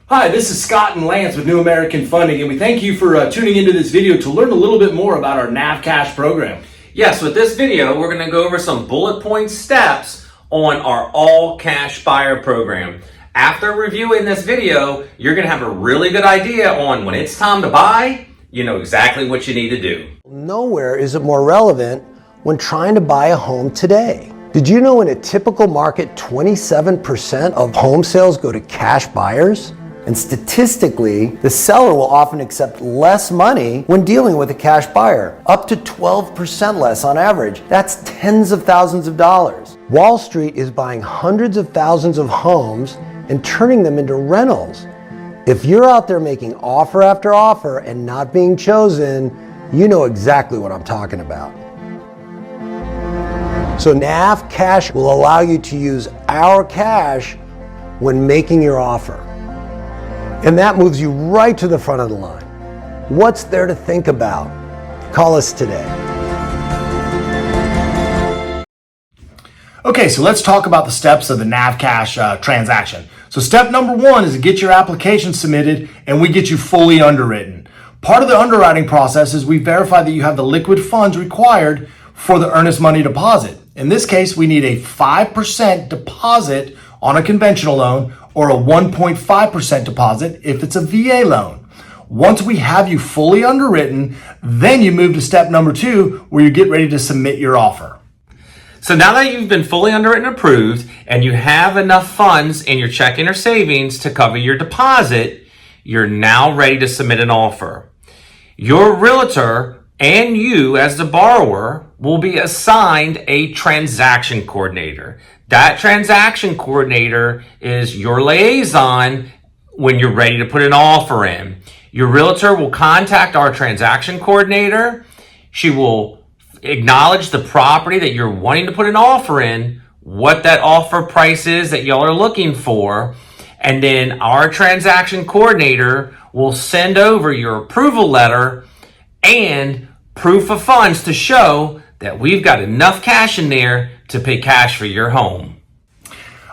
Hi, this is Scott and Lance with New American Funding, and we thank you for tuning into this video to learn a little bit more about our NAF Cash program. Yes, with this video, we're going to go over some bullet point steps on our all cash buyer program. After reviewing this video, you're going to have a really good idea on when it's time to buy, you know exactly what you need to do. Nowhere is it more relevant when trying to buy a home today. Did you know in a typical market, 27% of home sales go to cash buyers? And statistically, the seller will often accept less money when dealing with a cash buyer, up to 12% less on average. That's tens of thousands of dollars. Wall Street is buying hundreds of thousands of homes and turning them into rentals. If you're out there making offer after offer and not being chosen, you know exactly what I'm talking about. So NAF Cash will allow you to use our cash when making your offer. And that moves you right to the front of the line. What's there to think about? Call us today. Okay, so let's talk about the steps of the NAF Cash transaction. So step number one is to get your application submitted and we get you fully underwritten. Part of the underwriting process is we verify that you have the liquid funds required for the earnest money deposit. In this case, we need a 5% deposit on a conventional loan or a 1.5% deposit if it's a VA loan. Once we have you fully underwritten, then you move to step number two where you get ready to submit your offer. So now that you've been fully underwritten and approved and you have enough funds in your checking or savings to cover your deposit, you're now ready to submit an offer. Your realtor and you as the borrower will be assigned a transaction coordinator. That transaction coordinator is your liaison when you're ready to put an offer in. Your realtor will contact our transaction coordinator. She will acknowledge the property that you're wanting to put an offer in, what that offer price is that y'all are looking for, and then our transaction coordinator will send over your approval letter and proof of funds to show that we've got enough cash in there to pay cash for your home.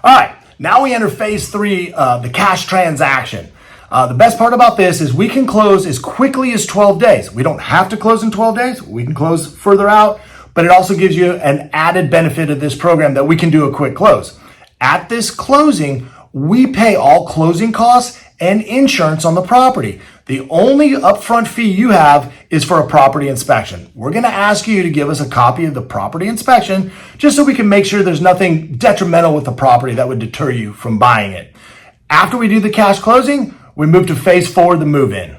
All right, now we enter phase three, the cash transaction. The best part about this is we can close as quickly as 12 days. We don't have to close in 12 days. We can close further out, but it also gives you an added benefit of this program that we can do a quick close. At this closing, we pay all closing costs and insurance on the property. The only upfront fee you have is for a property inspection. We're going to ask you to give us a copy of the property inspection just so we can make sure there's nothing detrimental with the property that would deter you from buying it. After we do the cash closing, we move to phase four, the move-in.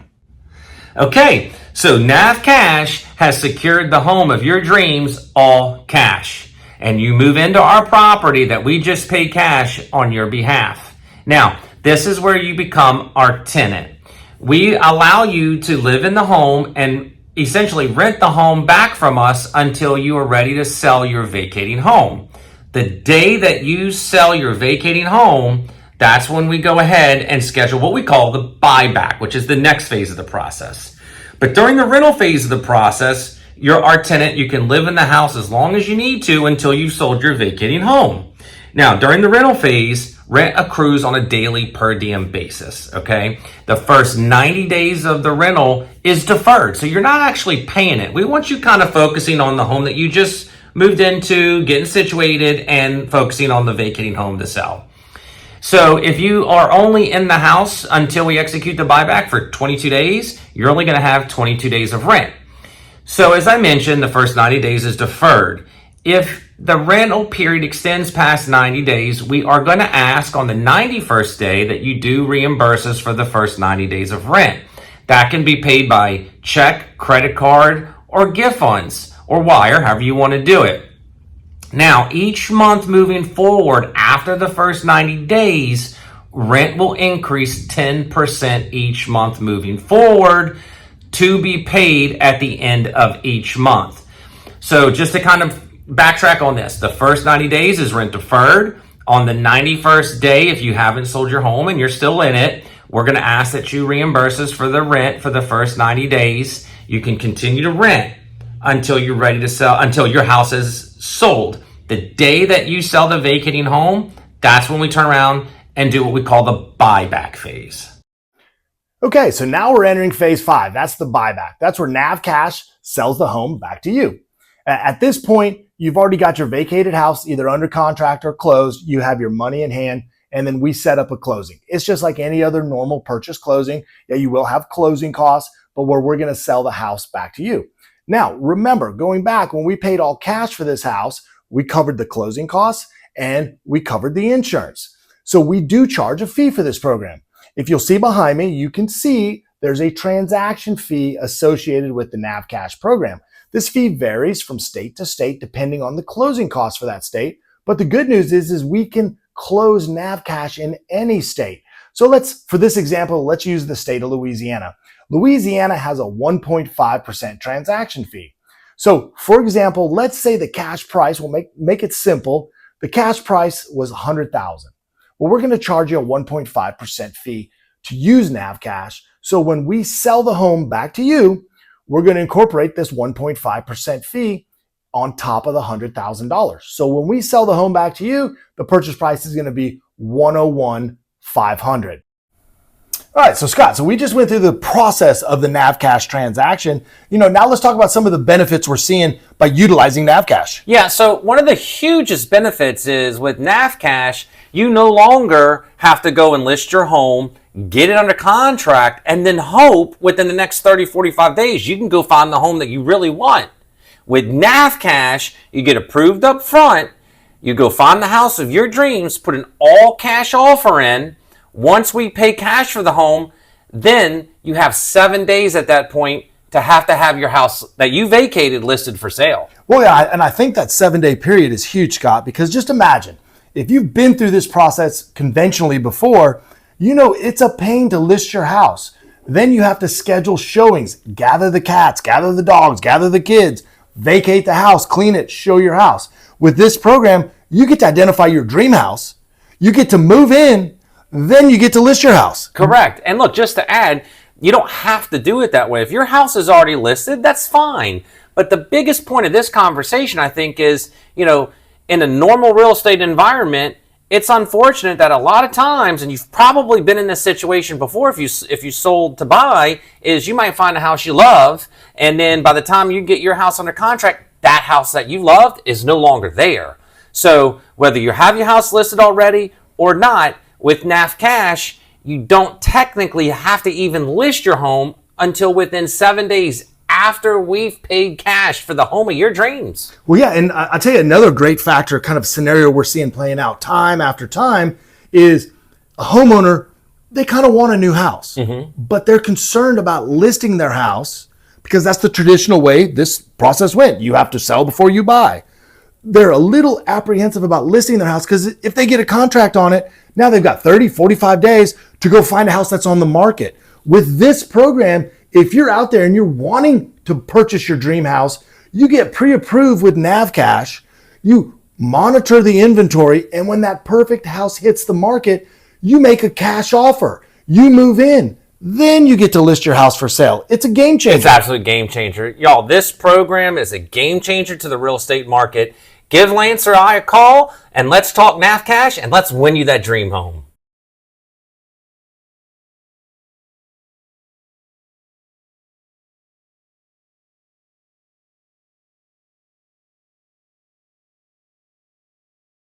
Okay, so NAF Cash has secured the home of your dreams all cash. And you move into our property that we just paid cash on your behalf. Now, this is where you become our tenant. We allow you to live in the home and essentially rent the home back from us until you are ready to sell your vacating home. The day that you sell your vacating home, that's when we go ahead and schedule what we call the buyback, which is the next phase of the process. But during the rental phase of the process, you're our tenant. You can live in the house as long as you need to until you've sold your vacating home. Now, during the rental phase, rent accrues on a daily per diem basis, okay? The first 90 days of the rental is deferred, so you're not actually paying it. We want you kind of focusing on the home that you just moved into, getting situated, and focusing on the vacating home to sell. So if you are only in the house until we execute the buyback for 22 days, you're only gonna have 22 days of rent. So as I mentioned, the first 90 days is deferred. If the rental period extends past 90 days, we are going to ask on the 91st day that you do reimburse us for the first 90 days of rent. That can be paid by check, credit card, or gift funds, or wire, however you want to do it. Now, each month moving forward after the first 90 days, rent will increase 10% each month moving forward to be paid at the end of each month. So just to kind of backtrack on this, the first 90 days is rent deferred. On the 91st day, if you haven't sold your home and you're still in it, we're going to ask that you reimburse us for the rent for the first 90 days. You can continue to rent until you're ready to sell, until your house is sold. The day that you sell the vacating home, that's when we turn around and do what we call the buyback phase. Okay, so now we're entering phase 5. That's the buyback. That's where NAF Cash sells the home back to you. At this point, you've already got your vacated house either under contract or closed. You have your money in hand, and then we set up a closing. It's just like any other normal purchase closing. Yeah, you will have closing costs, but where we're going to sell the house back to you. Now, remember, going back, when we paid all cash for this house, we covered the closing costs and we covered the insurance. So we do charge a fee for this program. If you'll see behind me, you can see there's a transaction fee associated with the NAF Cash program. This fee varies from state to state depending on the closing costs for that state. But the good news is we can close NAF Cash in any state. So for this example, let's use the state of Louisiana. Louisiana has a 1.5% transaction fee. So for example, let's say the cash price, we'll make it simple. The cash price was $100,000. Well, we're going to charge you a 1.5% fee to use NAF Cash. So when we sell the home back to you, we're going to incorporate this 1.5% fee on top of the $100,000. So when we sell the home back to you, the purchase price is going to be $101,500. All right, so Scott, we just went through the process of the NAF Cash transaction. Now let's talk about some of the benefits we're seeing by utilizing NAF Cash. Yeah, so one of the hugest benefits is with NAF Cash, you no longer have to go and list your home, get it under contract, and then hope within the next 30, 45 days you can go find the home that you really want. With NAF Cash, you get approved up front, you go find the house of your dreams, put an all cash offer in. Once we pay cash for the home, then you have 7 days at that point to have your house that you vacated listed for sale. Well, yeah, and I think that 7-day period is huge, Scott, because just imagine, if you've been through this process conventionally before, it's a pain to list your house. Then you have to schedule showings, gather the cats, gather the dogs, gather the kids, vacate the house, clean it, show your house. With this program, you get to identify your dream house, you get to move in, then you get to list your house. Correct. And look, just to add, you don't have to do it that way. If your house is already listed, that's fine. But the biggest point of this conversation, I think, is, in a normal real estate environment, it's unfortunate that a lot of times, and you've probably been in this situation before if you sold to buy, is you might find a house you love, and then by the time you get your house under contract, that house that you loved is no longer there. So whether you have your house listed already or not, with NAF Cash, you don't technically have to even list your home until within 7 days after we've paid cash for the home of your dreams. Well, yeah, and I'll tell you another great factor, kind of scenario we're seeing playing out time after time is a homeowner, they kind of want a new house, but they're concerned about listing their house because that's the traditional way this process went. You have to sell before you buy. They're a little apprehensive about listing their house because if they get a contract on it, now they've got 30, 45 days to go find a house that's on the market. With this program, if you're out there and you're wanting to purchase your dream house, you get pre-approved with NAF Cash, you monitor the inventory, and when that perfect house hits the market, you make a cash offer. You move in. Then you get to list your house for sale. It's a game changer. It's absolutely a game changer. Y'all, this program is a game changer to the real estate market. Give Lance or I a call, and let's talk NAF Cash, and let's win you that dream home.